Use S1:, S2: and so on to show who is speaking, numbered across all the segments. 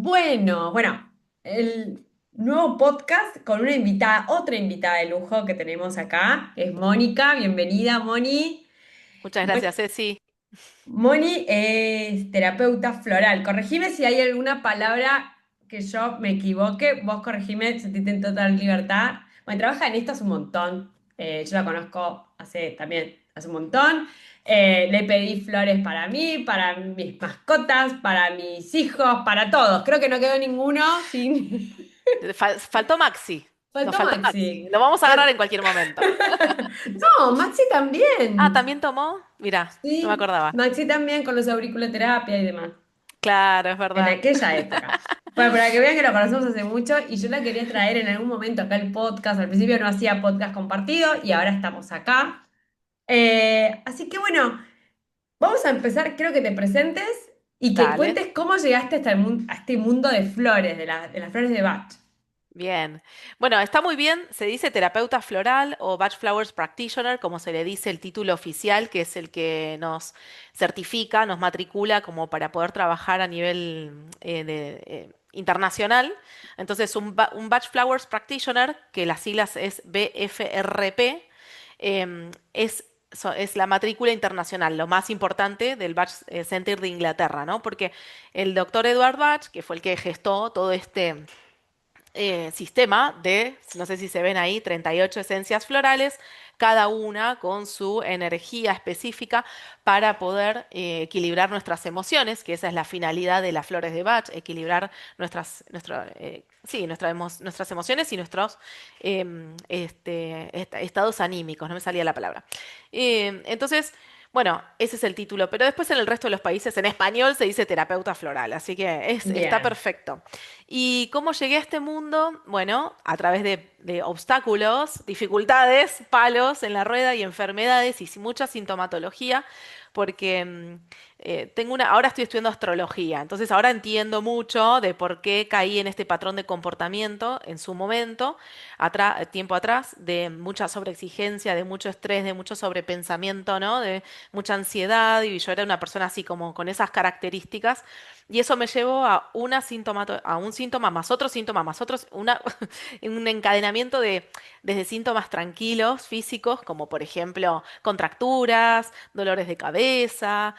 S1: Bueno, el nuevo podcast con una invitada, otra invitada de lujo que tenemos acá, que es Mónica. Bienvenida, Moni.
S2: Muchas
S1: Mo-
S2: gracias, Ceci.
S1: Moni es terapeuta floral. Corregime si hay alguna palabra que yo me equivoque. Vos corregime, sentite en total libertad. Bueno, trabaja en esto hace un montón. Yo la conozco hace un montón. Le pedí flores para mí, para mis mascotas, para mis hijos, para todos. Creo que no quedó ninguno sin...
S2: Faltó Maxi. Nos
S1: Faltó
S2: faltó
S1: Maxi.
S2: Maxi. Lo vamos a agarrar
S1: Fal-
S2: en cualquier momento.
S1: No, Maxi
S2: Ah,
S1: también.
S2: ¿también tomó? Mira, no me
S1: Sí,
S2: acordaba.
S1: Maxi también con los auriculoterapia y demás.
S2: Claro, es
S1: En
S2: verdad.
S1: aquella época. Bueno, para que vean que lo conocemos hace mucho y yo la quería traer en algún momento acá el podcast. Al principio no hacía podcast compartido y ahora estamos acá. Así que bueno, vamos a empezar. Creo que te presentes y que
S2: Dale.
S1: cuentes cómo llegaste hasta a este mundo de flores, de las flores de Bach.
S2: Bien. Bueno, está muy bien. Se dice terapeuta floral o Bach Flowers Practitioner, como se le dice el título oficial, que es el que nos certifica, nos matricula como para poder trabajar a nivel internacional. Entonces, un Bach Flowers Practitioner, que las siglas es BFRP, es la matrícula internacional, lo más importante del Bach Center de Inglaterra, ¿no? Porque el doctor Edward Bach, que fue el que gestó todo este sistema de, no sé si se ven ahí, 38 esencias florales, cada una con su energía específica para poder equilibrar nuestras emociones, que esa es la finalidad de las flores de Bach, equilibrar sí, nuestras emociones y nuestros estados anímicos, no me salía la palabra. Entonces, bueno, ese es el título, pero después en el resto de los países en español se dice terapeuta floral, así que está
S1: Bien.
S2: perfecto. ¿Y cómo llegué a este mundo? Bueno, a través de obstáculos, dificultades, palos en la rueda y enfermedades y mucha sintomatología, porque ahora estoy estudiando astrología, entonces ahora entiendo mucho de por qué caí en este patrón de comportamiento en su momento, tiempo atrás, de mucha sobreexigencia, de mucho estrés, de mucho sobrepensamiento, ¿no? De mucha ansiedad, y yo era una persona así como con esas características. Y eso me llevó a un síntoma más otro síntoma más otro, un encadenamiento desde síntomas tranquilos, físicos, como por ejemplo contracturas, dolores de cabeza,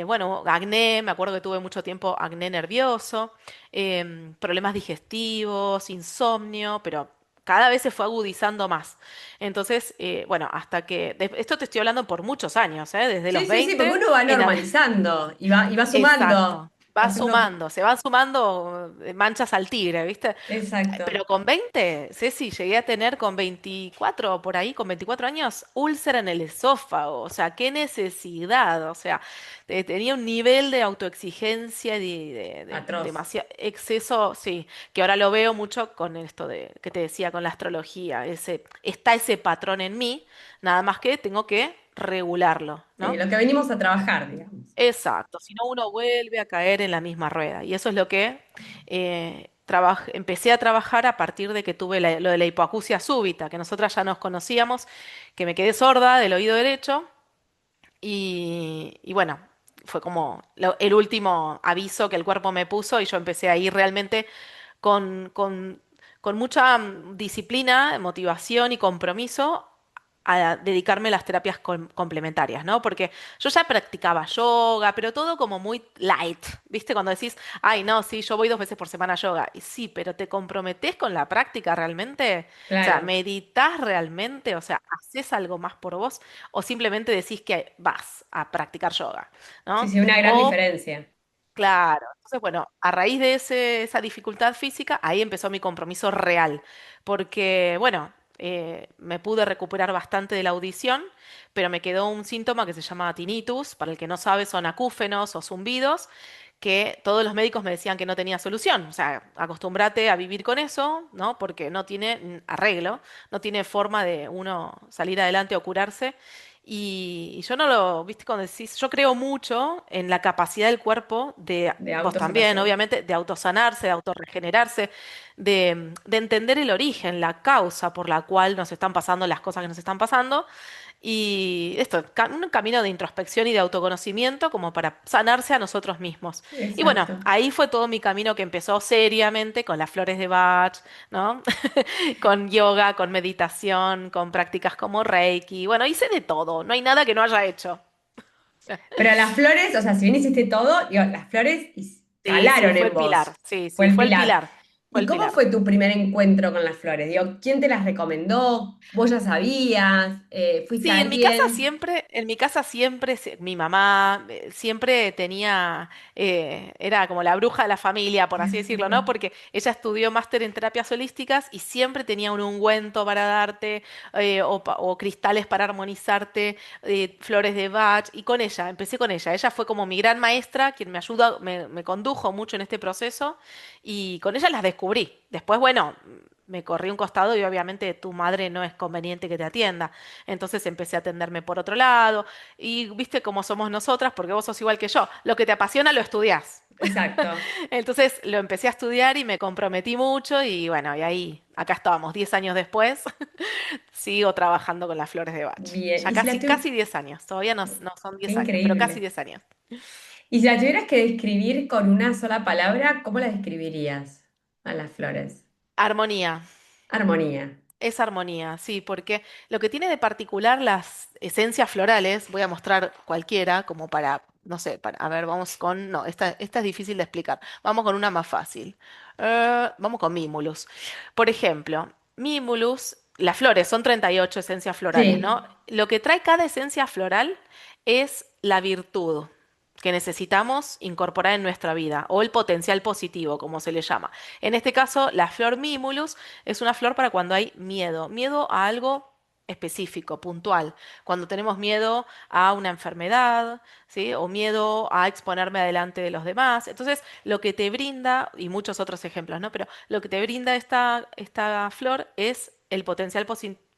S2: bueno, acné, me acuerdo que tuve mucho tiempo acné nervioso, problemas digestivos, insomnio, pero cada vez se fue agudizando más. Entonces, bueno, esto te estoy hablando por muchos años, ¿eh? Desde los
S1: Sí, sí, sí, porque
S2: 20
S1: uno va
S2: en
S1: normalizando y va sumando,
S2: Exacto.
S1: va
S2: Va
S1: haciendo...
S2: sumando, se van sumando manchas al tigre, ¿viste?
S1: Exacto.
S2: Pero con 20, Ceci, llegué a tener con 24 por ahí, con 24 años, úlcera en el esófago. O sea, qué necesidad. O sea, tenía un nivel de autoexigencia y de
S1: Atroz.
S2: demasiado exceso, sí, que ahora lo veo mucho con esto de que te decía, con la astrología. Está ese patrón en mí, nada más que tengo que regularlo,
S1: Sí,
S2: ¿no?
S1: lo que venimos a trabajar, digamos.
S2: Exacto, si no uno vuelve a caer en la misma rueda. Y eso es lo que empecé a trabajar a partir de que tuve lo de la hipoacusia súbita, que nosotras ya nos conocíamos, que me quedé sorda del oído derecho y bueno, fue como el último aviso que el cuerpo me puso y yo empecé a ir realmente con, con, con mucha disciplina, motivación y compromiso a dedicarme a las terapias complementarias, ¿no? Porque yo ya practicaba yoga, pero todo como muy light, ¿viste? Cuando decís, ay, no, sí, yo voy 2 veces por semana a yoga. Y sí, pero ¿te comprometés con la práctica realmente? O sea,
S1: Claro.
S2: ¿meditas realmente? O sea, ¿haces algo más por vos? ¿O simplemente decís que vas a practicar yoga,
S1: Sí,
S2: ¿no?
S1: sí, una gran
S2: O
S1: diferencia.
S2: Claro. Entonces, bueno, a raíz de esa dificultad física, ahí empezó mi compromiso real, porque, bueno, me pude recuperar bastante de la audición, pero me quedó un síntoma que se llama tinnitus, para el que no sabe son acúfenos o zumbidos, que todos los médicos me decían que no tenía solución. O sea, acostúmbrate a vivir con eso, ¿no? Porque no tiene arreglo, no tiene forma de uno salir adelante o curarse. Y yo no lo, viste, cuando decís, yo creo mucho en la capacidad del cuerpo
S1: De
S2: vos también,
S1: autosanación.
S2: obviamente, de autosanarse, de autorregenerarse, de entender el origen, la causa por la cual nos están pasando las cosas que nos están pasando. Y esto, un camino de introspección y de autoconocimiento como para sanarse a nosotros mismos. Y bueno,
S1: Exacto.
S2: ahí fue todo mi camino que empezó seriamente con las flores de Bach, ¿no? Con yoga, con meditación, con prácticas como Reiki. Bueno, hice de todo, no hay nada que no haya hecho.
S1: Pero las flores, o sea, si bien hiciste todo, digo, las flores
S2: Sí, sí,
S1: calaron
S2: fue
S1: en
S2: el pilar.
S1: vos.
S2: Sí,
S1: Fue
S2: sí,
S1: el
S2: fue el
S1: pilar.
S2: pilar. Fue
S1: ¿Y
S2: el
S1: cómo
S2: pilar.
S1: fue tu primer encuentro con las flores? Digo, ¿quién te las recomendó? ¿Vos ya sabías? ¿Fuiste a
S2: Sí,
S1: alguien?
S2: en mi casa siempre, mi mamá siempre tenía, era como la bruja de la familia, por así decirlo, ¿no? Porque ella estudió máster en terapias holísticas y siempre tenía un ungüento para darte, o cristales para armonizarte, flores de Bach, y con ella, empecé con ella. Ella fue como mi gran maestra, quien me ayudó, me condujo mucho en este proceso, y con ella las descubrí. Después, bueno, me corrí un costado y obviamente tu madre no es conveniente que te atienda. Entonces empecé a atenderme por otro lado y viste cómo somos nosotras, porque vos sos igual que yo. Lo que te apasiona lo estudiás.
S1: Exacto.
S2: Entonces lo empecé a estudiar y me comprometí mucho y bueno, y ahí, acá estábamos, 10 años después, sigo trabajando con las flores de Bach.
S1: Bien.
S2: Ya casi, casi 10 años, todavía no, no son
S1: Qué
S2: 10 años, pero casi
S1: increíble.
S2: 10 años.
S1: Y si la tuvieras que describir con una sola palabra, ¿cómo la describirías a las flores?
S2: Armonía.
S1: Armonía.
S2: Es armonía, sí, porque lo que tiene de particular las esencias florales, voy a mostrar cualquiera como para, no sé, a ver, vamos con, no, esta es difícil de explicar, vamos con una más fácil. Vamos con Mimulus. Por ejemplo, Mimulus, las flores son 38 esencias florales, ¿no?
S1: Sí.
S2: Lo que trae cada esencia floral es la virtud que necesitamos incorporar en nuestra vida, o el potencial positivo, como se le llama. En este caso, la flor Mimulus es una flor para cuando hay miedo, miedo a algo específico, puntual, cuando tenemos miedo a una enfermedad, ¿sí? O miedo a exponerme adelante de los demás. Entonces, lo que te brinda, y muchos otros ejemplos, ¿no? Pero lo que te brinda esta flor es el potencial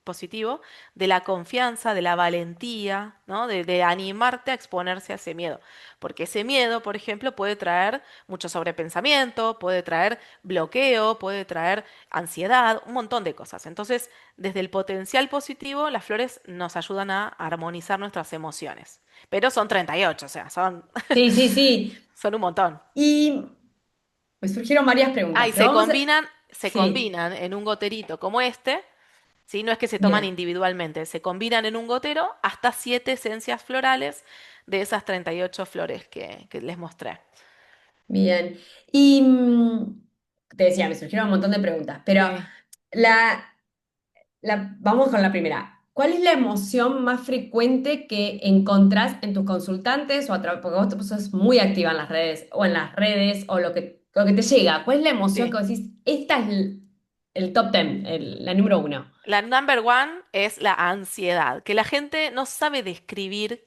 S2: positivo de la confianza, de la valentía, ¿no? De animarte a exponerse a ese miedo. Porque ese miedo, por ejemplo, puede traer mucho sobrepensamiento, puede traer bloqueo, puede traer ansiedad, un montón de cosas. Entonces, desde el potencial positivo, las flores nos ayudan a armonizar nuestras emociones. Pero son 38, o sea, son,
S1: Sí, sí, sí.
S2: son un montón.
S1: Y me surgieron varias
S2: Ah,
S1: preguntas,
S2: y
S1: pero vamos a...
S2: se
S1: Sí,
S2: combinan en un goterito como este, ¿sí? No es que se toman
S1: bien,
S2: individualmente, se combinan en un gotero hasta 7 esencias florales de esas 38 flores que les mostré.
S1: bien. Y te decía, me surgieron un montón de preguntas, pero
S2: Sí.
S1: la, vamos con la primera. ¿Cuál es la emoción más frecuente que encontrás en tus consultantes o a través, porque vos sos muy activa en las redes o en las redes o lo que te llega? ¿Cuál es la emoción
S2: Sí.
S1: que vos decís, esta es el top ten, la número uno?
S2: La number one es la ansiedad, que la gente no sabe describir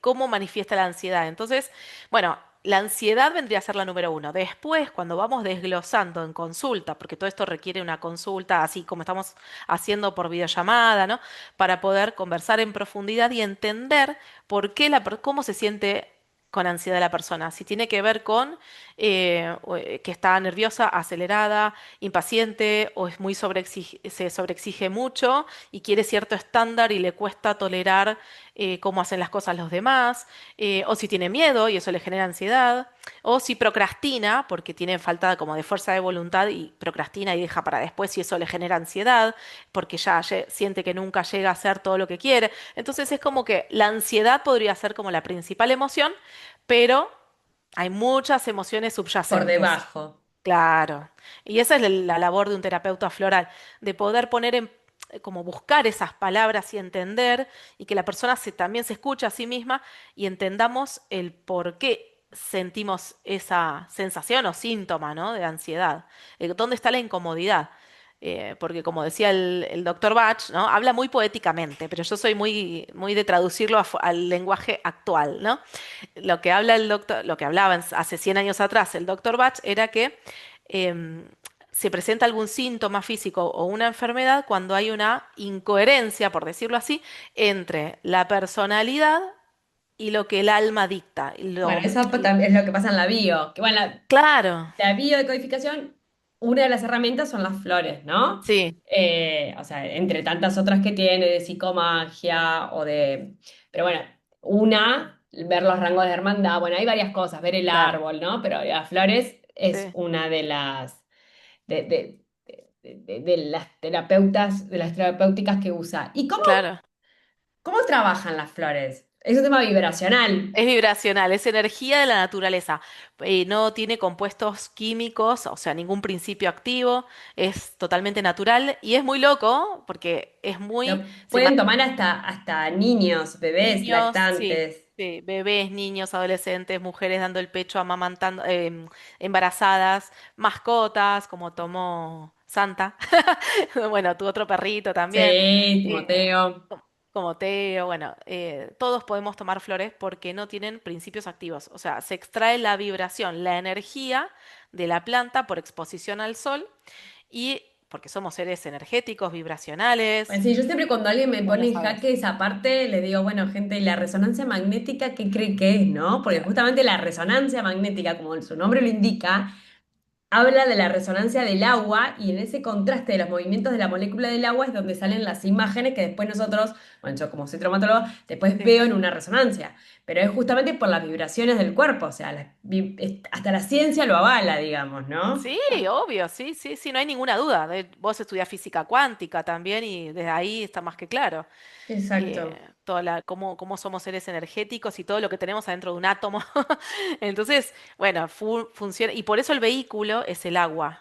S2: cómo manifiesta la ansiedad. Entonces, bueno, la ansiedad vendría a ser la número uno. Después, cuando vamos desglosando en consulta, porque todo esto requiere una consulta, así como estamos haciendo por videollamada, ¿no? Para poder conversar en profundidad y entender por qué cómo se siente con ansiedad la persona. Si tiene que ver con que está nerviosa, acelerada, impaciente o es muy se sobreexige mucho y quiere cierto estándar y le cuesta tolerar cómo hacen las cosas los demás, o si tiene miedo y eso le genera ansiedad, o si procrastina porque tiene falta como de fuerza de voluntad y procrastina y deja para después y eso le genera ansiedad porque ya siente que nunca llega a hacer todo lo que quiere. Entonces es como que la ansiedad podría ser como la principal emoción, pero hay muchas emociones
S1: Por
S2: subyacentes.
S1: debajo.
S2: Claro. Y esa es la labor de un terapeuta floral, de poder poner en, como buscar esas palabras y entender, y que la persona también se escuche a sí misma y entendamos el por qué sentimos esa sensación o síntoma, ¿no? De ansiedad. ¿Dónde está la incomodidad? Porque como decía el doctor Bach, ¿no? Habla muy poéticamente, pero yo soy muy, muy de traducirlo al lenguaje actual, ¿no? Lo que habla el doctor, lo que hablaba hace 100 años atrás el doctor Bach era que em, se presenta algún síntoma físico o una enfermedad cuando hay una incoherencia, por decirlo así, entre la personalidad y lo que el alma dicta.
S1: Bueno, eso también es lo que pasa en la bio. Que bueno,
S2: Claro,
S1: la biodecodificación. una de las herramientas son las flores, ¿no?
S2: Sí,
S1: O sea, entre tantas otras que tiene de psicomagia o de... Pero bueno, una, ver los rangos de hermandad, bueno, hay varias cosas, ver el
S2: claro,
S1: árbol, ¿no? Pero las flores es
S2: sí,
S1: una de las... de las terapeutas, de las terapéuticas que usa. ¿Y
S2: claro.
S1: cómo trabajan las flores? Es un tema vibracional.
S2: Es vibracional, es energía de la naturaleza. No tiene compuestos químicos, o sea, ningún principio activo. Es totalmente natural y es muy loco porque es muy...
S1: Lo
S2: Se
S1: pueden tomar hasta niños, bebés,
S2: Niños, sí,
S1: lactantes.
S2: sí, bebés, niños, adolescentes, mujeres dando el pecho, amamantando, embarazadas, mascotas, como tomó Santa. Bueno, tu otro perrito también.
S1: Sí,
S2: eh,
S1: Timoteo.
S2: Como Teo, bueno, todos podemos tomar flores porque no tienen principios activos. O sea, se extrae la vibración, la energía de la planta por exposición al sol y porque somos seres energéticos,
S1: Pues
S2: vibracionales,
S1: sí, yo siempre cuando alguien me
S2: vos lo
S1: pone en
S2: sabes.
S1: jaque esa parte, le digo, bueno, gente, ¿y la resonancia magnética qué cree que es, no? Porque justamente la resonancia magnética, como su nombre lo indica, habla de la resonancia del agua y en ese contraste de los movimientos de la molécula del agua es donde salen las imágenes que después nosotros, bueno, yo como soy traumatólogo, después
S2: Sí.
S1: veo en una resonancia. Pero es justamente por las vibraciones del cuerpo, o sea, hasta la ciencia lo avala, digamos, ¿no?
S2: Sí, obvio, sí, sí, sí, no hay ninguna duda. Vos estudiás física cuántica también y desde ahí está más que claro.
S1: Exacto.
S2: Cómo somos seres energéticos y todo lo que tenemos adentro de un átomo. Entonces, bueno, funciona. Y por eso el vehículo es el agua,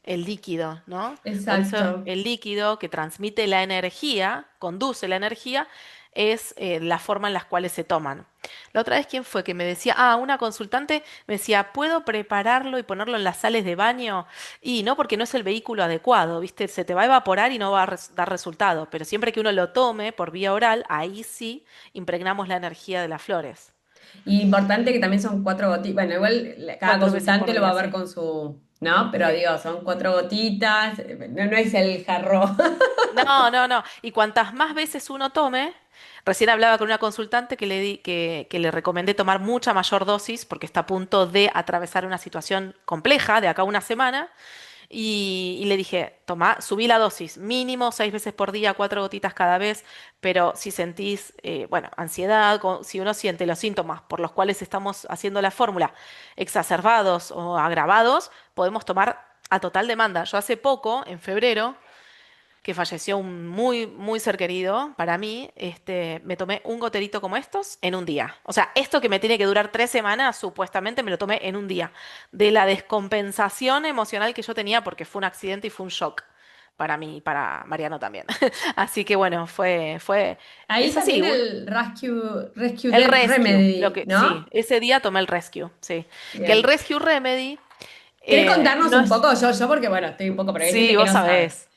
S2: el líquido, ¿no? Por eso
S1: Exacto.
S2: el líquido que transmite la energía, conduce la energía, es la forma en las cuales se toman. La otra vez, ¿quién fue que me decía? Ah, una consultante me decía, ¿puedo prepararlo y ponerlo en las sales de baño? Y no, porque no es el vehículo adecuado, ¿viste? Se te va a evaporar y no va a dar resultado. Pero siempre que uno lo tome por vía oral, ahí sí impregnamos la energía de las flores.
S1: Y importante que también son 4 gotitas. Bueno, igual cada
S2: 4 veces por
S1: consultante lo va
S2: día,
S1: a ver
S2: sí.
S1: con su, ¿no? Pero
S2: Sí.
S1: digo, son 4 gotitas, no, no es el jarro.
S2: No, no, no. Y cuantas más veces uno tome, recién hablaba con una consultante que le di, que le recomendé tomar mucha mayor dosis porque está a punto de atravesar una situación compleja de acá a una semana. Y le dije, toma, subí la dosis, mínimo 6 veces por día, 4 gotitas cada vez, pero si sentís, bueno, ansiedad, si uno siente los síntomas por los cuales estamos haciendo la fórmula exacerbados o agravados, podemos tomar a total demanda. Yo hace poco, en febrero, que falleció un muy ser querido para mí, me tomé un goterito como estos en un día. O sea, esto que me tiene que durar 3 semanas, supuestamente me lo tomé en un día. De la descompensación emocional que yo tenía porque fue un accidente y fue un shock para mí y para Mariano también. Así que bueno,
S1: Ahí
S2: es
S1: también
S2: así.
S1: el Rescue
S2: El rescue,
S1: Remedy,
S2: sí,
S1: ¿no?
S2: ese día tomé el rescue, sí. Que el
S1: Bien.
S2: rescue remedy
S1: ¿Querés contarnos
S2: no
S1: un
S2: es,
S1: poco? Yo porque bueno, estoy un poco, pero hay gente
S2: sí,
S1: que
S2: vos
S1: no sabe.
S2: sabés.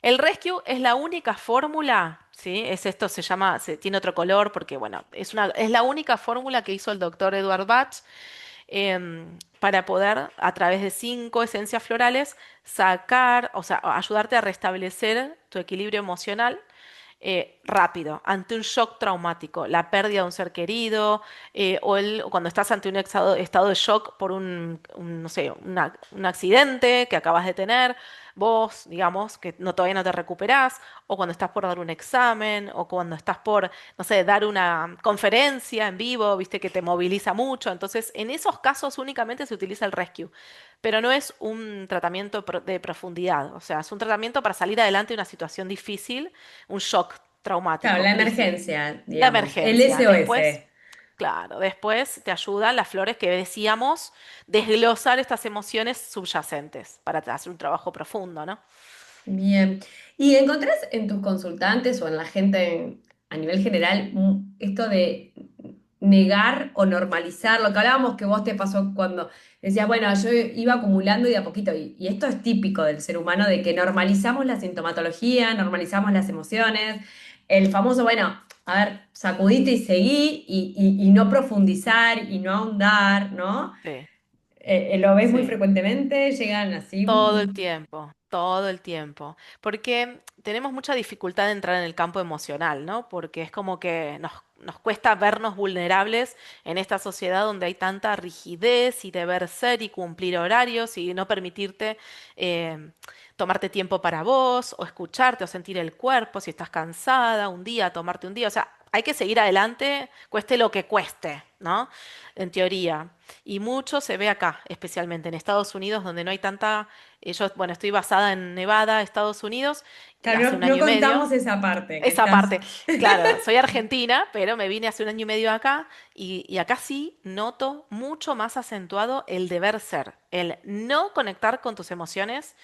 S2: El Rescue es la única fórmula, ¿sí? Es esto, se llama, tiene otro color porque, bueno, es la única fórmula que hizo el doctor Edward Bach para poder, a través de 5 esencias florales, sacar, o sea, ayudarte a restablecer tu equilibrio emocional rápido, ante un shock traumático, la pérdida de un ser querido, o cuando estás ante un estado de shock por no sé, un accidente que acabas de tener, vos, digamos, que todavía no te recuperás, o cuando estás por dar un examen, o cuando estás por, no sé, dar una conferencia en vivo, viste, que te moviliza mucho. Entonces, en esos casos únicamente se utiliza el rescue, pero no es un tratamiento de profundidad, o sea, es un tratamiento para salir adelante de una situación difícil, un shock
S1: Claro,
S2: traumático.
S1: la
S2: Listo.
S1: emergencia,
S2: La
S1: digamos, el
S2: emergencia. Después,
S1: SOS.
S2: claro, después te ayudan las flores que decíamos, desglosar estas emociones subyacentes para hacer un trabajo profundo, ¿no?
S1: Bien. ¿Y encontrás en tus consultantes o en la gente a nivel general esto de negar o normalizar lo que hablábamos que vos te pasó cuando decías, bueno, yo iba acumulando y de a poquito, y esto es típico del ser humano, de que normalizamos la sintomatología, normalizamos las emociones, el famoso, bueno, a ver, sacudite y seguí, y no profundizar y no ahondar, ¿no?
S2: Sí,
S1: ¿Lo ves muy
S2: sí.
S1: frecuentemente? ¿Llegan así?
S2: Todo el tiempo. Todo el tiempo, porque tenemos mucha dificultad de entrar en el campo emocional, ¿no? Porque es como que nos cuesta vernos vulnerables en esta sociedad donde hay tanta rigidez y deber ser y cumplir horarios y no permitirte tomarte tiempo para vos o escucharte o sentir el cuerpo, si estás cansada, un día, tomarte un día, o sea, hay que seguir adelante, cueste lo que cueste, ¿no? En teoría. Y mucho se ve acá, especialmente en Estados Unidos, donde no hay tanta yo, bueno, estoy basada en Nevada, Estados Unidos, y
S1: Claro,
S2: hace
S1: no,
S2: un
S1: no
S2: año y
S1: contamos
S2: medio.
S1: esa parte, que
S2: Esa
S1: estás...
S2: parte, claro, soy argentina, pero me vine hace un año y medio acá y acá sí noto mucho más acentuado el deber ser, el no conectar con tus emociones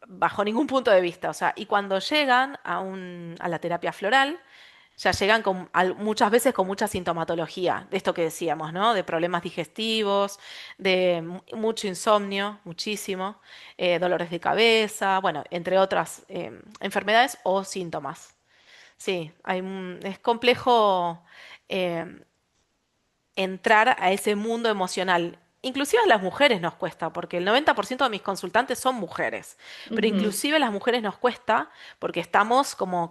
S2: bajo ningún punto de vista. O sea, y cuando llegan a la terapia floral, ya llegan muchas veces con mucha sintomatología, de esto que decíamos, ¿no? De problemas digestivos, de mucho insomnio, muchísimo, dolores de cabeza, bueno, entre otras enfermedades o síntomas. Sí, es complejo eh, entrar a ese mundo emocional. Inclusive a las mujeres nos cuesta, porque el 90% de mis consultantes son mujeres, pero
S1: Ujú.
S2: inclusive a las mujeres nos cuesta porque estamos como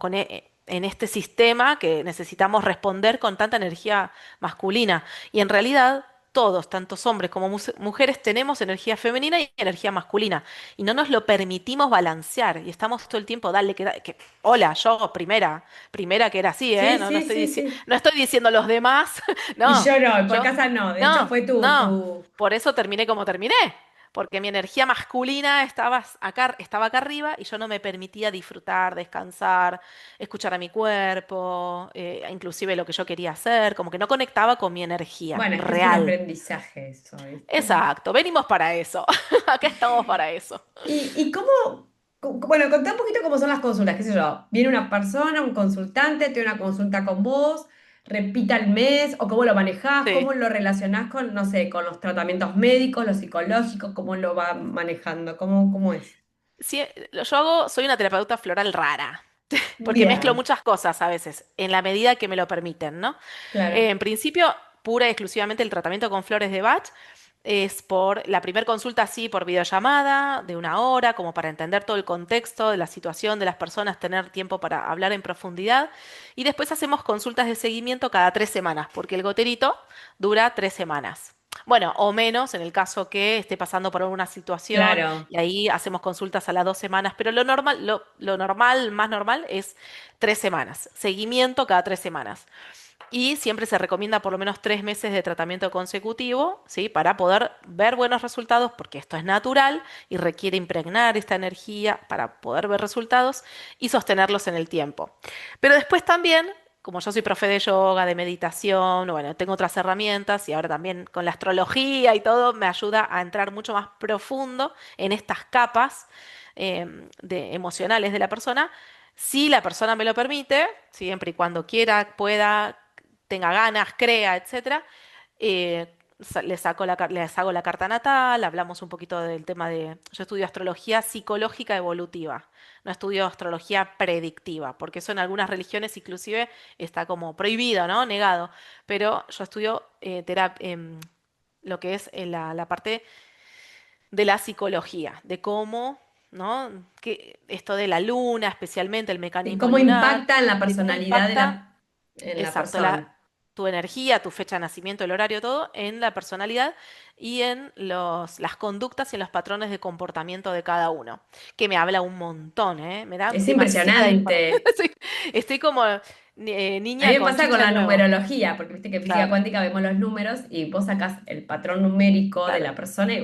S2: en este sistema que necesitamos responder con tanta energía masculina. Y en realidad todos, tantos hombres como mujeres, tenemos energía femenina y energía masculina. Y no nos lo permitimos balancear. Y estamos todo el tiempo, dale, hola, yo primera que era así, ¿eh?
S1: Sí,
S2: No,
S1: sí, sí, sí.
S2: no estoy diciendo los demás.
S1: Y
S2: No,
S1: yo no, y por
S2: yo,
S1: casa no, de hecho
S2: no,
S1: fue
S2: no.
S1: tu...
S2: Por eso terminé como terminé. Porque mi energía masculina estaba acá arriba y yo no me permitía disfrutar, descansar, escuchar a mi cuerpo, inclusive lo que yo quería hacer, como que no conectaba con mi energía
S1: Bueno, es que es un
S2: real.
S1: aprendizaje eso, ¿viste?
S2: Exacto, venimos para eso. Acá estamos para eso.
S1: Y cómo, bueno, contá un poquito cómo son las consultas, qué sé yo, viene una persona, un consultante, tiene una consulta con vos, repita el mes, o cómo lo manejás,
S2: Sí.
S1: cómo lo relacionás con, no sé, con los tratamientos médicos, los psicológicos, cómo lo va manejando, cómo es.
S2: Sí, soy una terapeuta floral rara, porque mezclo
S1: Bien,
S2: muchas cosas a veces, en la medida que me lo permiten, ¿no?
S1: claro.
S2: En principio, pura y exclusivamente el tratamiento con flores de Bach es por la primera consulta, sí, por videollamada, de 1 hora, como para entender todo el contexto de la situación de las personas, tener tiempo para hablar en profundidad. Y después hacemos consultas de seguimiento cada 3 semanas, porque el goterito dura 3 semanas. Bueno, o menos en el caso que esté pasando por alguna situación
S1: Claro.
S2: y ahí hacemos consultas a las 2 semanas, pero lo normal, más normal es 3 semanas, seguimiento cada 3 semanas. Y siempre se recomienda por lo menos 3 meses de tratamiento consecutivo, ¿sí? Para poder ver buenos resultados, porque esto es natural y requiere impregnar esta energía para poder ver resultados y sostenerlos en el tiempo. Pero después también, como yo soy profe de yoga, de meditación, bueno, tengo otras herramientas y ahora también con la astrología y todo, me ayuda a entrar mucho más profundo en estas capas emocionales de la persona. Si la persona me lo permite, siempre y cuando quiera, pueda, tenga ganas, crea, etcétera, les hago la carta natal, hablamos un poquito del tema de, yo estudio astrología psicológica evolutiva, no estudio astrología predictiva, porque eso en algunas religiones inclusive está como prohibido, ¿no? Negado, pero yo estudio lo que es la parte de la psicología, de cómo, ¿no? Que esto de la luna, especialmente el
S1: ¿Y
S2: mecanismo
S1: cómo
S2: lunar,
S1: impacta en la
S2: de cómo
S1: personalidad de
S2: impacta.
S1: en la
S2: Exacto,
S1: persona?
S2: tu energía, tu fecha de nacimiento, el horario, todo, en la personalidad y en las conductas y en los patrones de comportamiento de cada uno. Que me habla un montón, ¿eh? Me da
S1: Es
S2: demasiada información.
S1: impresionante.
S2: Sí, estoy como
S1: A mí
S2: niña
S1: me
S2: con
S1: pasa con
S2: chicha
S1: la
S2: de nuevo.
S1: numerología, porque viste que en física
S2: Claro,
S1: cuántica vemos los números y vos sacás el patrón numérico de
S2: claro.
S1: la persona y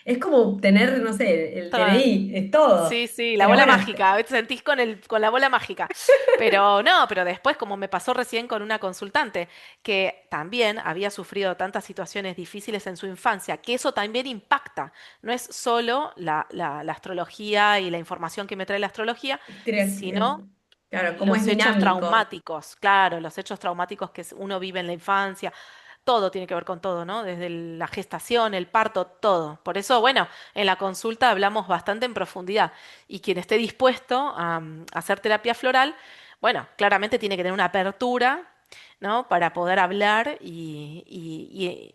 S1: es como tener, no sé, el
S2: Total.
S1: DNI, es todo.
S2: Sí, sí, la
S1: Pero
S2: bola
S1: bueno,
S2: mágica, te sentís con la bola mágica. Pero no, pero después, como me pasó recién con una consultante, que también había sufrido tantas situaciones difíciles en su infancia, que eso también impacta. No es solo la astrología y la información que me trae la astrología, sino
S1: claro, cómo es
S2: los hechos
S1: dinámico.
S2: traumáticos, claro, los hechos traumáticos que uno vive en la infancia, todo tiene que ver con todo, ¿no? Desde la gestación, el parto, todo. Por eso, bueno, en la consulta hablamos bastante en profundidad y quien esté dispuesto a hacer terapia floral, bueno, claramente tiene que tener una apertura, ¿no? Para poder hablar y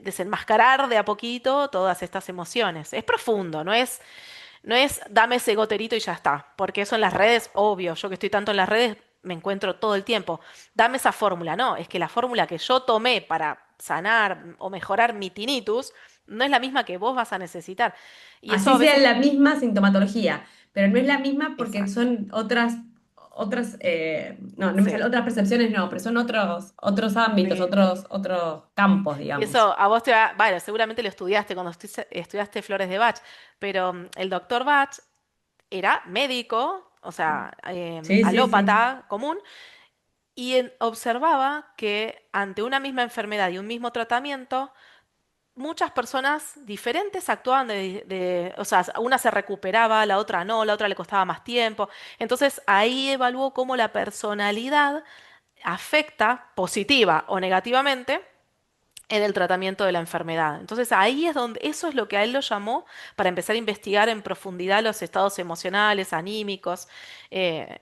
S2: desenmascarar de a poquito todas estas emociones. Es profundo, no es No es dame ese goterito y ya está, porque eso en las redes, obvio, yo que estoy tanto en las redes me encuentro todo el tiempo. Dame esa fórmula, no, es que la fórmula que yo tomé para sanar o mejorar mi tinnitus no es la misma que vos vas a necesitar. Y eso
S1: Así
S2: a
S1: sea
S2: veces,
S1: la misma sintomatología, pero no es la misma porque
S2: exacto.
S1: son no, no me sale,
S2: Sí.
S1: otras percepciones no, pero son otros ámbitos,
S2: Sí.
S1: otros campos,
S2: Y
S1: digamos.
S2: eso a vos te va, bueno, seguramente lo estudiaste cuando estudiaste flores de Bach, pero el doctor Bach era médico, o sea,
S1: Sí, sí, sí.
S2: alópata común, y observaba que ante una misma enfermedad y un mismo tratamiento, muchas personas diferentes actuaban o sea, una se recuperaba, la otra no, la otra le costaba más tiempo. Entonces ahí evaluó cómo la personalidad afecta positiva o negativamente en el tratamiento de la enfermedad. Entonces ahí es donde, eso es lo que a él lo llamó para empezar a investigar en profundidad los estados emocionales, anímicos,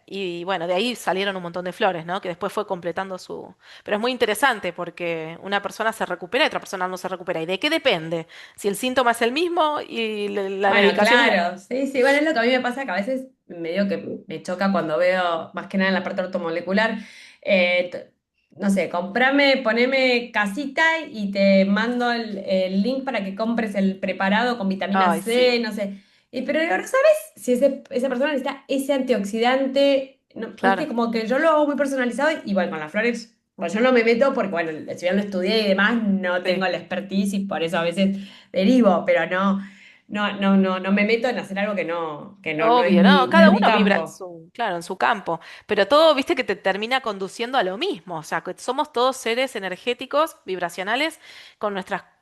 S2: y bueno, de ahí salieron un montón de flores, ¿no? Que después fue completando su... Pero es muy interesante porque una persona se recupera y otra persona no se recupera. ¿Y de qué depende? Si el síntoma es el mismo y la
S1: Bueno,
S2: medicación es la...
S1: claro, sí, sí, bueno, es lo que a mí me pasa que a veces medio que me choca cuando veo, más que nada en la parte ortomolecular, no sé, poneme casita y te mando el link para que compres el preparado con vitamina
S2: Ay, sí,
S1: C, no sé. Pero no sabes si esa persona necesita ese antioxidante, no, viste,
S2: claro.
S1: como que yo lo hago muy personalizado y bueno, con las flores, pues yo no me meto porque, bueno, si bien lo estudié y demás, no
S2: Sí.
S1: tengo la expertise y por eso a veces derivo, pero no. No me meto en hacer algo que no es
S2: Obvio, ¿no?
S1: no
S2: Cada
S1: es mi
S2: uno vibra en
S1: campo.
S2: su, claro, en su campo, pero todo, viste, que te termina conduciendo a lo mismo, o sea, que somos todos seres energéticos, vibracionales, con nuestra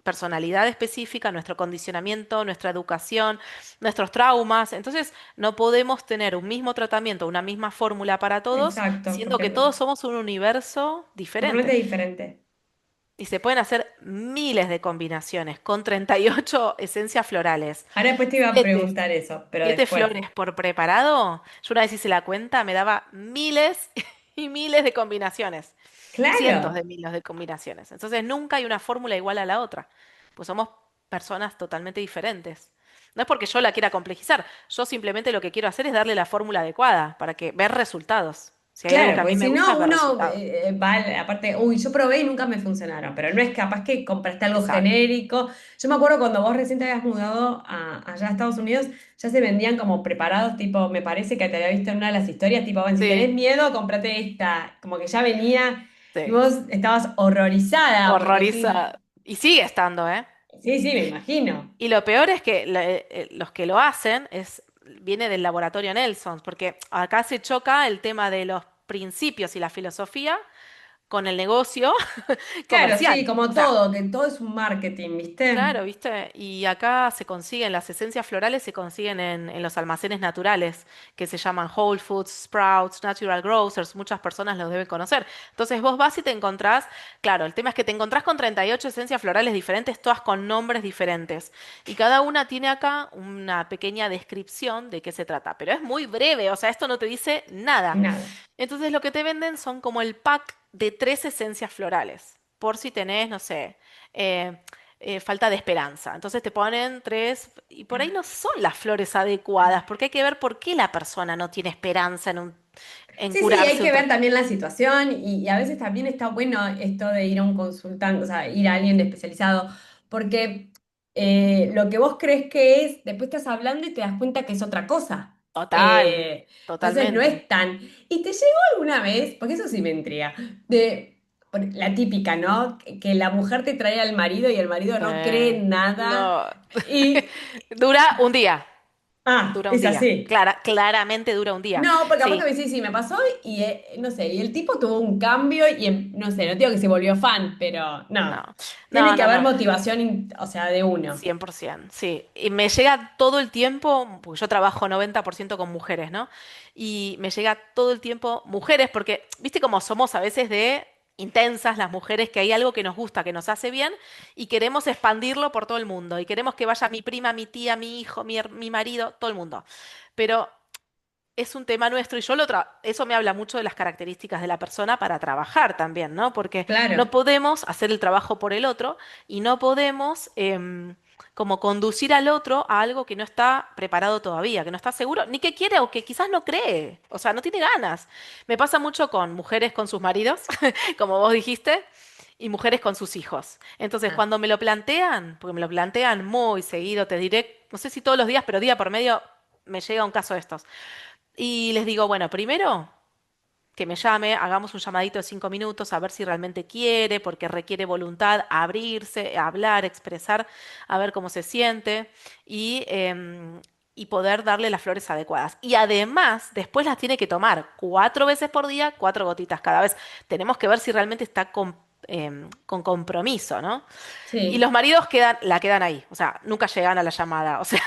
S2: personalidad específica, nuestro condicionamiento, nuestra educación, nuestros traumas, entonces no podemos tener un mismo tratamiento, una misma fórmula para todos,
S1: Exacto,
S2: siendo
S1: porque
S2: que todos somos un universo
S1: totalmente
S2: diferente.
S1: diferente.
S2: Y se pueden hacer miles de combinaciones con 38 esencias florales.
S1: Ahora después te iba a
S2: Siete
S1: preguntar eso, pero
S2: Siete
S1: después.
S2: flores por preparado. Yo una vez hice la cuenta, me daba miles y miles de combinaciones. Cientos de
S1: Claro,
S2: miles de combinaciones. Entonces nunca hay una fórmula igual a la otra. Pues somos personas totalmente diferentes. No es porque yo la quiera complejizar. Yo simplemente lo que quiero hacer es darle la fórmula adecuada para que ver resultados. Si hay algo que
S1: claro,
S2: a mí
S1: porque
S2: me
S1: si
S2: gusta es
S1: no
S2: ver
S1: uno
S2: resultados.
S1: aparte, uy, yo probé y nunca me funcionaron, pero no es capaz que compraste algo
S2: Exacto.
S1: genérico. Yo me acuerdo cuando vos recién te habías mudado allá a Estados Unidos, ya se vendían como preparados, tipo, me parece que te había visto en una de las historias, tipo, bueno, si tenés
S2: Sí,
S1: miedo, comprate esta, como que ya venía y
S2: sí.
S1: vos estabas horrorizada, porque sí.
S2: Horroriza. Y sigue estando, ¿eh?
S1: Sí, sí, me imagino.
S2: Y lo peor es que los que lo hacen viene del laboratorio Nelson, porque acá se choca el tema de los principios y la filosofía con el negocio
S1: Claro, sí,
S2: comercial. O
S1: como
S2: sea,
S1: todo, que todo es un marketing, ¿viste?
S2: claro, ¿viste? Y acá se consiguen, las esencias florales se consiguen en los almacenes naturales, que se llaman Whole Foods, Sprouts, Natural Grocers, muchas personas los deben conocer. Entonces vos vas y te encontrás, claro, el tema es que te encontrás con 38 esencias florales diferentes, todas con nombres diferentes. Y cada una tiene acá una pequeña descripción de qué se trata, pero es muy breve, o sea, esto no te dice nada.
S1: Nada.
S2: Entonces lo que te venden son como el pack de tres esencias florales, por si tenés, no sé, eh, falta de esperanza. Entonces te ponen tres y por ahí no son las flores adecuadas, porque hay que ver por qué la persona no tiene esperanza en
S1: Sí, sí, hay
S2: curarse
S1: que
S2: un
S1: ver también la situación y a veces también está bueno esto de ir a un consultante, o sea, ir a alguien especializado, porque lo que vos crees que es, después estás hablando y te das cuenta que es otra cosa.
S2: Total,
S1: Entonces no
S2: totalmente.
S1: es tan... ¿Y te llegó alguna vez? Porque eso sí me intriga, la típica, ¿no? Que la mujer te trae al marido y el marido no cree en nada
S2: No.
S1: y...
S2: Dura un día,
S1: Ah,
S2: dura un
S1: es
S2: día.
S1: así.
S2: Claramente dura un día.
S1: No, porque aparte
S2: Sí,
S1: me dice, sí, me pasó y no sé, y el tipo tuvo un cambio y no sé, no digo que se volvió fan, pero
S2: no,
S1: no, tiene
S2: no,
S1: que
S2: no,
S1: haber
S2: no.
S1: motivación, o sea, de uno.
S2: 100%, sí. Y me llega todo el tiempo, porque yo trabajo 90% con mujeres, ¿no? Y me llega todo el tiempo mujeres, porque, viste cómo somos a veces de intensas las mujeres, que hay algo que nos gusta, que nos hace bien, y queremos expandirlo por todo el mundo. Y queremos que vaya mi prima, mi tía, mi hijo, mi marido, todo el mundo. Pero es un tema nuestro y eso me habla mucho de las características de la persona para trabajar también, ¿no? Porque no
S1: Claro,
S2: podemos hacer el trabajo por el otro y no podemos... como conducir al otro a algo que no está preparado todavía, que no está seguro, ni que quiere o que quizás no cree, o sea, no tiene ganas. Me pasa mucho con mujeres con sus maridos, como vos dijiste, y mujeres con sus hijos. Entonces,
S1: Ah,
S2: cuando me lo plantean, porque me lo plantean muy seguido, te diré, no sé si todos los días, pero día por medio me llega un caso de estos. Y les digo, bueno, primero que me llame, hagamos un llamadito de 5 minutos a ver si realmente quiere, porque requiere voluntad, abrirse, hablar, expresar, a ver cómo se siente y poder darle las flores adecuadas. Y además, después las tiene que tomar 4 veces por día, 4 gotitas cada vez. Tenemos que ver si realmente está con compromiso, ¿no? Y los
S1: sí.
S2: maridos la quedan ahí, o sea, nunca llegan a la llamada, o sea,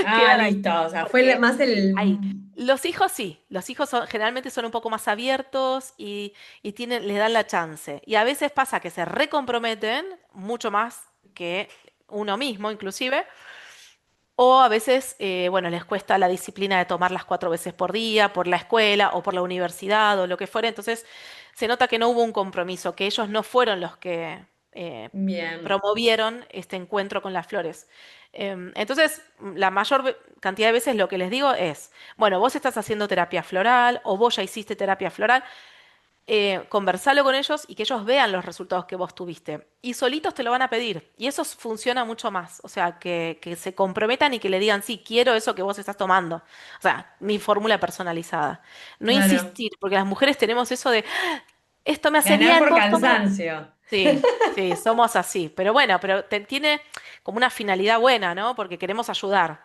S1: Ah,
S2: quedan ahí.
S1: listo. O sea, fue
S2: Porque
S1: más el...
S2: ahí. Los hijos sí, los hijos generalmente son un poco más abiertos y les dan la chance. Y a veces pasa que se recomprometen mucho más que uno mismo, inclusive, o a veces, bueno, les cuesta la disciplina de tomar las 4 veces por día, por la escuela o por la universidad o lo que fuera. Entonces, se nota que no hubo un compromiso, que ellos no fueron los que
S1: Bien.
S2: promovieron este encuentro con las flores. Entonces, la mayor cantidad de veces lo que les digo es, bueno, vos estás haciendo terapia floral o vos ya hiciste terapia floral, conversalo con ellos y que ellos vean los resultados que vos tuviste. Y solitos te lo van a pedir. Y eso funciona mucho más. O sea, que se comprometan y que le digan, sí, quiero eso que vos estás tomando. O sea, mi fórmula personalizada. No
S1: Claro.
S2: insistir, porque las mujeres tenemos eso de, "Ah, esto me hace
S1: Ganar
S2: bien,
S1: por
S2: vos tomalo".
S1: cansancio.
S2: Sí, sí, somos así. Pero bueno, pero tiene como una finalidad buena, ¿no? Porque queremos ayudar.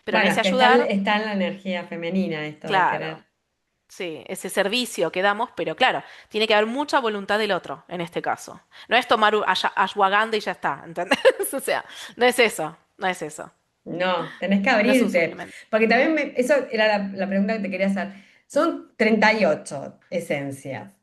S2: Pero en
S1: Bueno,
S2: ese
S1: es que
S2: ayudar,
S1: está en la energía femenina esto de
S2: claro.
S1: querer.
S2: Sí, ese servicio que damos, pero claro, tiene que haber mucha voluntad del otro en este caso. No es tomar ashwagandha y ya está, ¿entendés? O sea, no es eso, no es eso.
S1: No, tenés que
S2: No es un
S1: abrirte.
S2: suplemento.
S1: Porque también eso era la pregunta que te quería hacer. Son 38 esencias.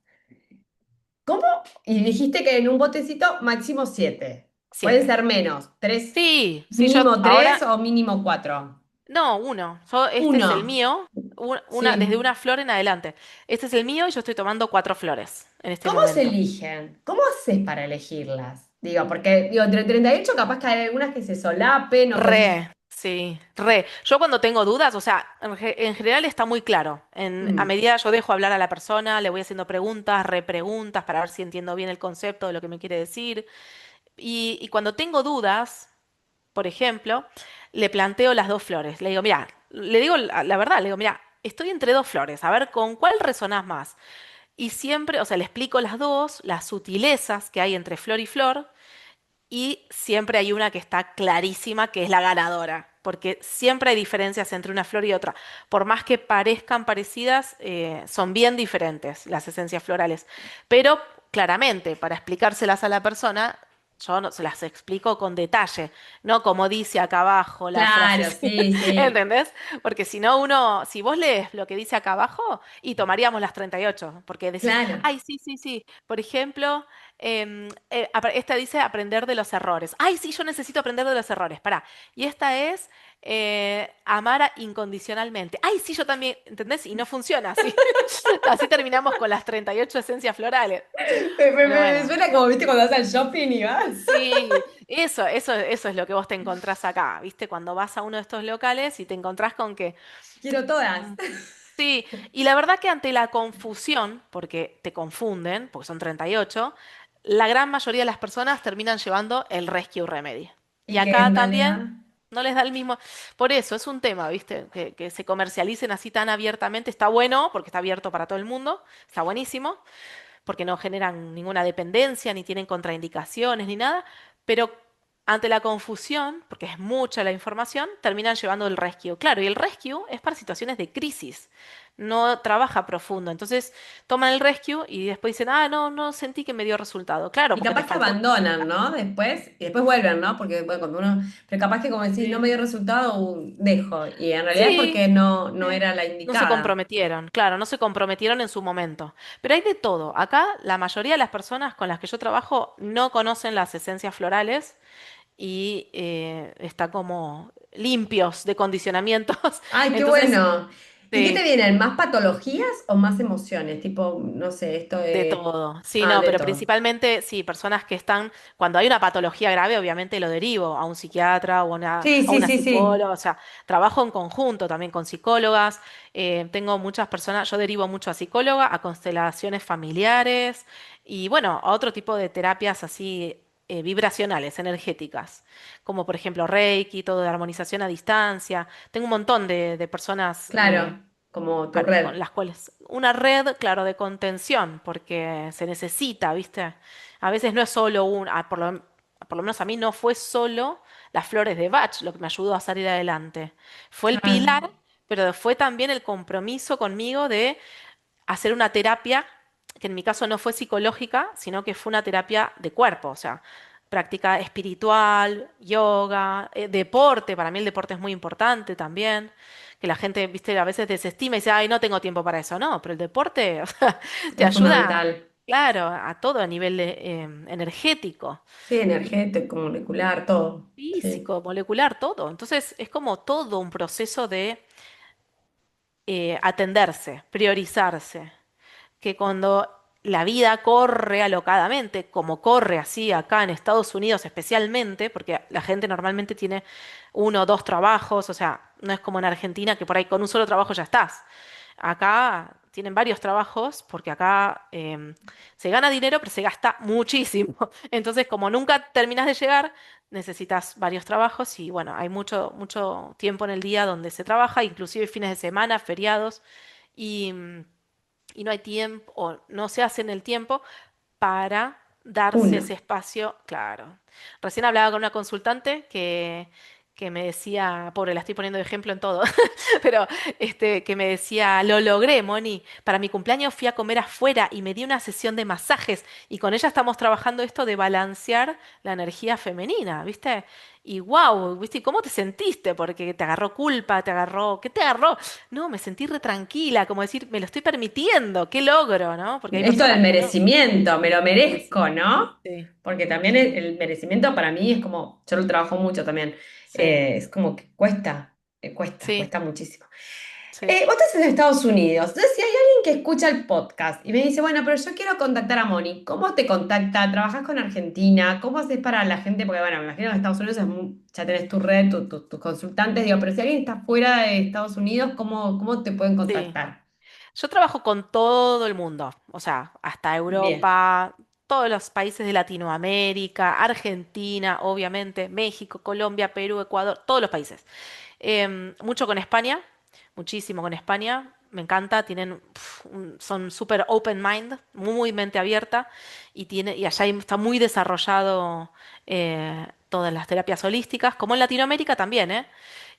S1: ¿Cómo? Y dijiste que en un botecito máximo 7. Pueden
S2: 7.
S1: ser menos. Tres,
S2: Sí, sí, yo
S1: mínimo
S2: ahora,
S1: 3 o mínimo 4.
S2: no, uno. Este es el
S1: Uno.
S2: mío, desde
S1: Sí.
S2: una flor en adelante. Este es el mío y yo estoy tomando 4 flores en este
S1: ¿Cómo se
S2: momento.
S1: eligen? ¿Cómo haces para elegirlas? Digo, porque digo, entre 38 capaz que hay algunas que se solapen o que...
S2: Re, sí, re. Yo cuando tengo dudas, o sea, en general está muy claro. A
S1: Mm,
S2: medida yo dejo hablar a la persona, le voy haciendo preguntas, repreguntas para ver si entiendo bien el concepto de lo que me quiere decir. Y cuando tengo dudas, por ejemplo, le planteo las dos flores. Le digo, mira, le digo la verdad, le digo, mira, estoy entre dos flores, a ver con cuál resonás más. Y siempre, o sea, le explico las dos, las sutilezas que hay entre flor y flor. Y siempre hay una que está clarísima, que es la ganadora, porque siempre hay diferencias entre una flor y otra. Por más que parezcan parecidas, son bien diferentes las esencias florales. Pero claramente, para explicárselas a la persona, yo se las explico con detalle, no como dice acá abajo la frase,
S1: claro, sí, sí.
S2: ¿entendés? Porque si no, si vos lees lo que dice acá abajo, y tomaríamos las 38, porque decís,
S1: Claro.
S2: ay, sí, sí, sí. Por ejemplo, esta dice aprender de los errores. Ay, sí, yo necesito aprender de los errores. Pará. Y esta es amar incondicionalmente. Ay, sí, yo también, ¿entendés? Y no funciona así. Así terminamos con las 38 esencias florales. Pero
S1: Me
S2: bueno,
S1: suena como, viste, cuando vas al shopping y vas.
S2: sí, eso es lo que vos te encontrás acá, ¿viste? Cuando vas a uno de estos locales y te encontrás con que
S1: Quiero todas.
S2: mm, sí, y la verdad que ante la confusión, porque te confunden, porque son 38, la gran mayoría de las personas terminan llevando el Rescue Remedy. Y
S1: Y que
S2: acá
S1: en
S2: también
S1: realidad,
S2: no les da el mismo... Por eso es un tema, ¿viste? Que se comercialicen así tan abiertamente. Está bueno, porque está abierto para todo el mundo, está buenísimo, porque no generan ninguna dependencia, ni tienen contraindicaciones, ni nada, pero ante la confusión, porque es mucha la información, terminan llevando el rescue. Claro, y el rescue es para situaciones de crisis, no trabaja profundo. Entonces toman el rescue y después dicen, ah, no, no sentí que me dio resultado. Claro,
S1: y
S2: porque te
S1: capaz que
S2: faltó.
S1: abandonan, ¿no? Después, y después vuelven, ¿no? Porque, bueno, cuando uno, pero capaz que como decís, no me
S2: Sí.
S1: dio resultado, dejo. Y en realidad es
S2: Sí,
S1: porque no
S2: sí.
S1: era la
S2: No se
S1: indicada.
S2: comprometieron, claro, no se comprometieron en su momento. Pero hay de todo. Acá la mayoría de las personas con las que yo trabajo no conocen las esencias florales y está como limpios de condicionamientos.
S1: Ay, qué
S2: Entonces,
S1: bueno. ¿Y qué te
S2: Sí.
S1: vienen? ¿Más patologías o más emociones? Tipo, no sé, esto
S2: De
S1: de...
S2: todo. Sí,
S1: Ah,
S2: no,
S1: de
S2: pero
S1: todo.
S2: principalmente, sí, personas que están, cuando hay una patología grave, obviamente lo derivo a un psiquiatra o
S1: Sí,
S2: a
S1: sí,
S2: una
S1: sí, sí.
S2: psicóloga, o sea, trabajo en conjunto también con psicólogas, tengo muchas personas, yo derivo mucho a psicóloga, a constelaciones familiares y bueno, a otro tipo de terapias así vibracionales, energéticas, como por ejemplo Reiki, todo de armonización a distancia. Tengo un montón de personas
S1: Claro, como tu
S2: con
S1: red.
S2: las cuales una red, claro, de contención, porque se necesita, ¿viste? A veces no es solo por lo menos a mí no fue solo las flores de Bach lo que me ayudó a salir adelante. Fue el
S1: Claro.
S2: pilar, pero fue también el compromiso conmigo de hacer una terapia, que en mi caso no fue psicológica, sino que fue una terapia de cuerpo, o sea, práctica espiritual, yoga, deporte, para mí el deporte es muy importante también, que la gente, viste, a veces desestima y dice, ay, no tengo tiempo para eso, no, pero el deporte, o sea, te
S1: Es
S2: ayuda,
S1: fundamental.
S2: claro, a todo a nivel energético,
S1: Sí,
S2: y
S1: energético, molecular, todo. Sí.
S2: físico, molecular, todo. Entonces es como todo un proceso de atenderse, priorizarse. Que cuando la vida corre alocadamente, como corre así acá en Estados Unidos especialmente, porque la gente normalmente tiene uno o dos trabajos, o sea, no es como en Argentina que por ahí con un solo trabajo ya estás. Acá tienen varios trabajos porque acá se gana dinero, pero se gasta muchísimo. Entonces, como nunca terminas de llegar, necesitas varios trabajos y bueno, hay mucho tiempo en el día donde se trabaja, inclusive fines de semana, feriados. Y, y no hay tiempo, o no se hace en el tiempo para darse
S1: Uno.
S2: ese espacio, claro. Recién hablaba con una consultante que me decía, pobre, la estoy poniendo de ejemplo en todo, pero que me decía, lo logré, Moni. Para mi cumpleaños fui a comer afuera y me di una sesión de masajes y con ella estamos trabajando esto de balancear la energía femenina, ¿viste? Y wow, ¿viste? ¿Y cómo te sentiste? Porque te agarró culpa, te agarró, ¿qué te agarró? No, me sentí re tranquila, como decir, me lo estoy permitiendo, qué logro, ¿no? Porque hay
S1: Esto del
S2: personas que no.
S1: merecimiento, me lo merezco,
S2: Merecimiento.
S1: ¿no?
S2: Sí,
S1: Porque también
S2: sí,
S1: el merecimiento para mí es como, yo lo trabajo mucho también,
S2: sí,
S1: es como que cuesta,
S2: sí,
S1: cuesta muchísimo.
S2: sí,
S1: Vos estás en Estados Unidos, entonces si hay alguien que escucha el podcast y me dice, bueno, pero yo quiero contactar a Moni, ¿cómo te contacta? ¿Trabajás con Argentina? ¿Cómo haces para la gente? Porque bueno, me imagino que en Estados Unidos ya tenés tu red, tus consultantes, digo, pero si alguien está fuera de Estados Unidos, ¿cómo te pueden
S2: sí.
S1: contactar?
S2: Yo trabajo con todo el mundo, o sea, hasta
S1: Bien,
S2: Europa, todos los países de Latinoamérica, Argentina, obviamente, México, Colombia, Perú, Ecuador, todos los países. Mucho con España, muchísimo con España, me encanta, son súper open mind, muy mente abierta, y allá está muy desarrollado todas las terapias holísticas, como en Latinoamérica también, ¿eh?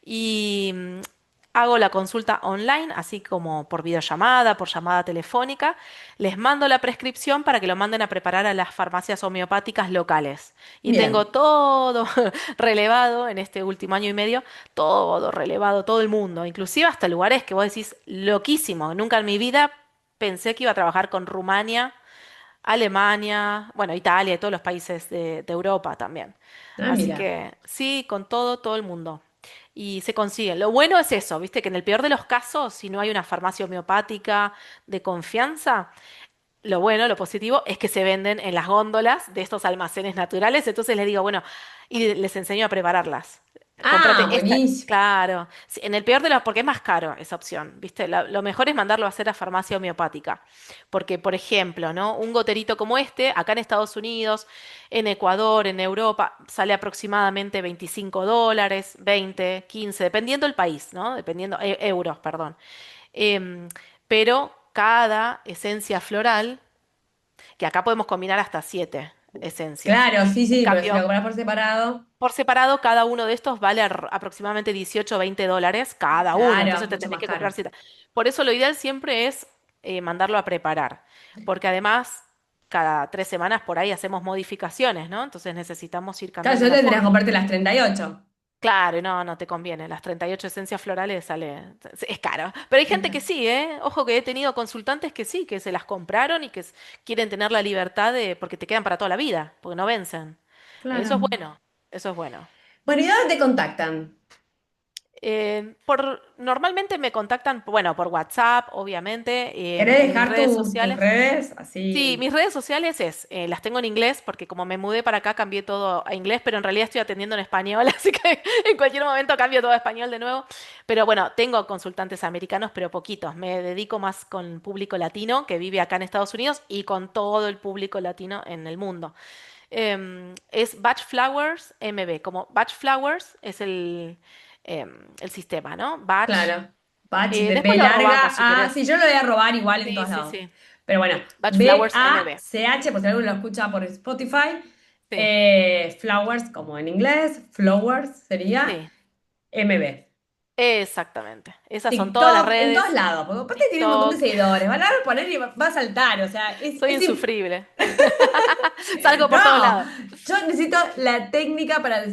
S2: Y hago la consulta online, así como por videollamada, por llamada telefónica. Les mando la prescripción para que lo manden a preparar a las farmacias homeopáticas locales. Y tengo
S1: bien.
S2: todo relevado en este último año y medio, todo relevado, todo el mundo, inclusive hasta lugares que vos decís loquísimo. Nunca en mi vida pensé que iba a trabajar con Rumania, Alemania, bueno, Italia y todos los países de Europa también.
S1: Ah,
S2: Así
S1: mira.
S2: que sí, con todo el mundo. Y se consiguen. Lo bueno es eso, viste, que en el peor de los casos, si no hay una farmacia homeopática de confianza, lo bueno, lo positivo, es que se venden en las góndolas de estos almacenes naturales. Entonces les digo, bueno, y les enseño a prepararlas.
S1: Ah,
S2: Cómprate esta.
S1: buenísimo.
S2: Claro, sí, en el peor de los, porque es más caro esa opción, ¿viste? Lo mejor es mandarlo a hacer a farmacia homeopática. Porque, por ejemplo, ¿no? Un goterito como este, acá en Estados Unidos, en Ecuador, en Europa, sale aproximadamente $25, 20, 15, dependiendo el país, ¿no? Dependiendo, euros, perdón. Em, pero cada esencia floral, que acá podemos combinar hasta 7 esencias.
S1: Claro, sí,
S2: En
S1: sí, pero si lo
S2: cambio,
S1: compras por separado,
S2: por separado, cada uno de estos vale aproximadamente 18 o $20 cada uno.
S1: claro,
S2: Entonces
S1: es
S2: te
S1: mucho
S2: tenés
S1: más
S2: que comprar
S1: caro.
S2: cita. Por eso lo ideal siempre es mandarlo a preparar. Porque además, cada 3 semanas por ahí hacemos modificaciones, ¿no? Entonces necesitamos ir
S1: Claro,
S2: cambiando
S1: yo
S2: la
S1: tendría que
S2: fórmula.
S1: comprarte las 38.
S2: Claro, y no te conviene. Las 38 esencias florales es caro. Pero hay gente que sí, ¿eh? Ojo que he tenido consultantes que sí, que se las compraron y que quieren tener la libertad de, porque te quedan para toda la vida, porque no vencen. Eso es
S1: Claro.
S2: bueno, eso es bueno.
S1: Bueno, ¿y dónde te contactan?
S2: Normalmente me contactan, bueno, por WhatsApp, obviamente,
S1: ¿Querés
S2: en mis
S1: dejar
S2: redes
S1: tus
S2: sociales.
S1: redes?
S2: Sí,
S1: Así.
S2: mis redes sociales las tengo en inglés porque como me mudé para acá cambié todo a inglés, pero en realidad estoy atendiendo en español, así que en cualquier momento cambio todo a español de nuevo. Pero bueno, tengo consultantes americanos, pero poquitos. Me dedico más con público latino que vive acá en Estados Unidos y con todo el público latino en el mundo. Es Batch Flowers MB, como Batch Flowers es el sistema, ¿no? Batch.
S1: Claro. Batch de
S2: Después
S1: B
S2: lo
S1: larga
S2: robamos si
S1: A.
S2: querés.
S1: Sí, yo lo voy a robar igual en
S2: Sí,
S1: todos
S2: sí,
S1: lados.
S2: sí.
S1: Pero bueno,
S2: Batch Flowers MB.
S1: BACH, por si alguno lo escucha por Spotify.
S2: Sí,
S1: Flowers, como en inglés. Flowers sería
S2: sí.
S1: MB.
S2: Exactamente. Esas son todas las
S1: TikTok, en todos
S2: redes.
S1: lados, porque aparte tiene un montón de
S2: TikTok.
S1: seguidores. Van a poner y va a saltar, o sea,
S2: Soy insufrible. Salgo por todos
S1: No,
S2: lados.
S1: yo necesito la técnica para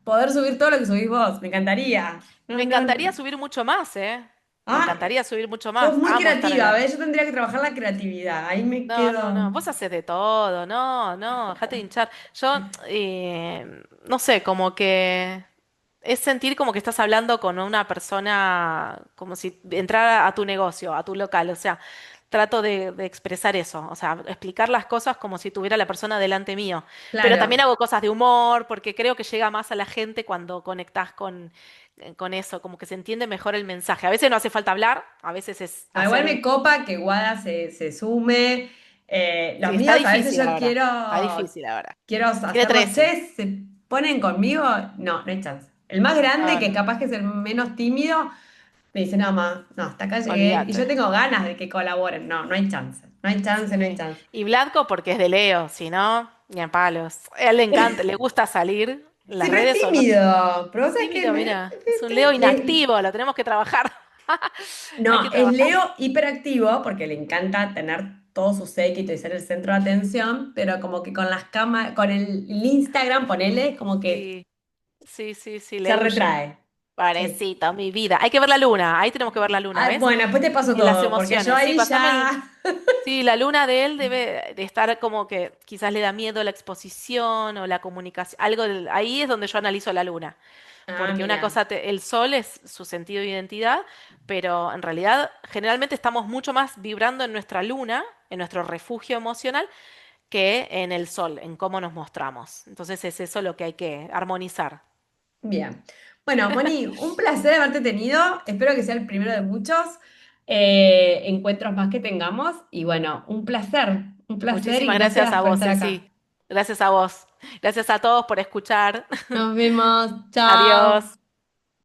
S1: poder subir todo lo que subís vos. Me encantaría.
S2: Me
S1: No, no,
S2: encantaría
S1: no.
S2: subir mucho más, ¿eh? Me
S1: Ah,
S2: encantaría subir mucho
S1: sos
S2: más.
S1: muy
S2: Amo estar en
S1: creativa,
S2: la...
S1: ¿ves? Yo tendría que trabajar la creatividad. Ahí me
S2: No, no,
S1: quedo.
S2: no. Vos haces de todo. No, no. Dejate de hinchar. Yo, no sé, como que... Es sentir como que estás hablando con una persona, como si entrara a tu negocio, a tu local. O sea, trato de expresar eso. O sea, explicar las cosas como si tuviera la persona delante mío. Pero también
S1: Claro.
S2: hago cosas de humor, porque creo que llega más a la gente cuando conectás con eso, como que se entiende mejor el mensaje. A veces no hace falta hablar, a veces es
S1: No, igual
S2: hacer...
S1: me copa que Guada se sume. Los
S2: Sí, está
S1: míos, a veces
S2: difícil
S1: yo
S2: ahora. Está difícil ahora.
S1: quiero
S2: Tiene
S1: hacerlos,
S2: 13.
S1: che, ¿se ponen conmigo? No, no hay chance. El más grande,
S2: No,
S1: que
S2: no.
S1: capaz que es el menos tímido, me dice, no, ma, no, hasta acá llegué. Y yo
S2: Olvídate.
S1: tengo ganas de que colaboren. No, no hay chance. No hay chance, no hay
S2: Sí.
S1: chance.
S2: Y Blatko porque es de Leo, si no, ni a palos. A él le encanta, le gusta salir.
S1: Si
S2: Las
S1: re
S2: redes son los...
S1: tímido, pero vos sabés que
S2: Tímido, mira. Es un Leo inactivo, lo tenemos que trabajar. Hay
S1: no,
S2: que
S1: es
S2: trabajar.
S1: Leo hiperactivo porque le encanta tener todo su séquito y ser el centro de atención, pero como que con las cámaras, con el Instagram, ponele, como que
S2: Sí, sí, sí, sí,
S1: se
S2: le huye.
S1: retrae. Sí.
S2: Pobrecito, mi vida. Hay que ver la luna, ahí tenemos que ver la luna,
S1: Ah,
S2: ¿ves?
S1: bueno, después te paso
S2: En las
S1: todo, porque yo
S2: emociones. Sí,
S1: ahí
S2: pasame el...
S1: ya.
S2: Sí, la luna de él debe de estar como que quizás le da miedo la exposición o la comunicación. Ahí es donde yo analizo la luna.
S1: Ah,
S2: Porque una
S1: mira.
S2: cosa, el sol es su sentido de identidad, pero en realidad generalmente estamos mucho más vibrando en nuestra luna, en nuestro refugio emocional, que en el sol, en cómo nos mostramos. Entonces es eso lo que hay que armonizar.
S1: Bien. Bueno, Moni, un placer haberte tenido. Espero que sea el primero de muchos encuentros más que tengamos. Y bueno, un placer y
S2: Muchísimas gracias
S1: gracias
S2: a
S1: por
S2: vos,
S1: estar acá.
S2: Ceci. Gracias a vos. Gracias a todos por escuchar.
S1: Nos vemos.
S2: Adiós.
S1: Chao.